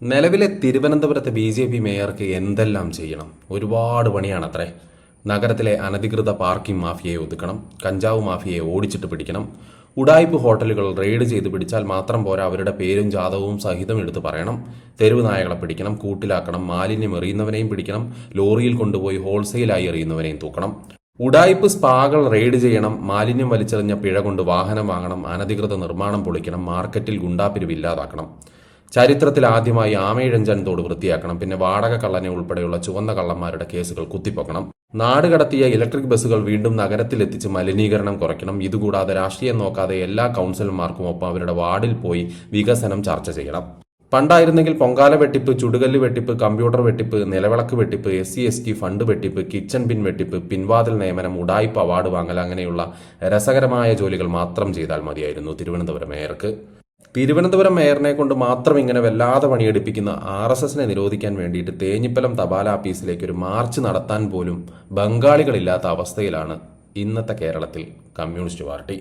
നിലവിലെ തിരുവനന്തപുരത്തെ BJP മേയർക്ക് എന്തെല്ലാം ചെയ്യണം? ഒരുപാട് പണിയാണത്രേ. നഗരത്തിലെ അനധികൃത പാർക്കിംഗ് മാഫിയയെ ഒതുക്കണം, കഞ്ചാവ് മാഫിയയെ ഓടിച്ചിട്ട് പിടിക്കണം, ഉഡായിപ്പ് ഹോട്ടലുകൾ റെയ്ഡ് ചെയ്ത് പിടിച്ചാൽ മാത്രം പോരാ, അവരുടെ പേരും ജാതകവും സഹിതം എടുത്ത് പറയണം. തെരുവ് നായകളെ പിടിക്കണം, കൂട്ടിലാക്കണം, മാലിന്യം എറിയുന്നവനെയും പിടിക്കണം, ലോറിയിൽ കൊണ്ടുപോയി ഹോൾസെയിലായി എറിയുന്നവനെയും തൂക്കണം. ഉഡായിപ്പ് സ്പാകൾ റെയ്ഡ് ചെയ്യണം, മാലിന്യം വലിച്ചെറിഞ്ഞ പിഴ കൊണ്ട് വാഹനം വാങ്ങണം, അനധികൃത നിർമ്മാണം പൊളിക്കണം, മാർക്കറ്റിൽ ഗുണ്ടാപ്പിരിവ് ഇല്ലാതാക്കണം. ചരിത്രത്തിൽ ആദ്യമായി ആമയിഴഞ്ചൻ തോട് വൃത്തിയാക്കണം. പിന്നെ വാടക കള്ളനെ ഉൾപ്പെടെയുള്ള ചുവന്ന കള്ളന്മാരുടെ കേസുകൾ കുത്തിപ്പൊക്കണം. നാട് കടത്തിയ ഇലക്ട്രിക് ബസ്സുകൾ വീണ്ടും നഗരത്തിലെത്തിച്ച് മലിനീകരണം കുറയ്ക്കണം. ഇതുകൂടാതെ രാഷ്ട്രീയം നോക്കാതെ എല്ലാ കൗൺസിലർമാർക്കും ഒപ്പം അവരുടെ വാർഡിൽ പോയി വികസനം ചർച്ച ചെയ്യണം. പണ്ടായിരുന്നെങ്കിൽ പൊങ്കാല വെട്ടിപ്പ്, ചുടുകല്ല് വെട്ടിപ്പ്, കമ്പ്യൂട്ടർ വെട്ടിപ്പ്, നിലവിളക്ക് വെട്ടിപ്പ്, SC/ST ഫണ്ട് വെട്ടിപ്പ്, കിച്ചൺ ബിൻ വെട്ടിപ്പ്, പിൻവാതിൽ നിയമനം, ഉഡായിപ്പ് അവാർഡ് വാങ്ങൽ, അങ്ങനെയുള്ള രസകരമായ ജോലികൾ മാത്രം ചെയ്താൽ മതിയായിരുന്നു തിരുവനന്തപുരം മേയർക്ക്. തിരുവനന്തപുരം മേയറിനെ കൊണ്ട് മാത്രം ഇങ്ങനെ വല്ലാതെ പണിയെടുപ്പിക്കുന്ന RSSനെ നിരോധിക്കാൻ വേണ്ടിയിട്ട് തേഞ്ഞിപ്പലം തപാല ആഫീസിലേക്ക് ഒരു മാർച്ച് നടത്താൻ പോലും ബംഗാളികളില്ലാത്ത അവസ്ഥയിലാണ് ഇന്നത്തെ കേരളത്തിൽ കമ്മ്യൂണിസ്റ്റ് പാർട്ടി.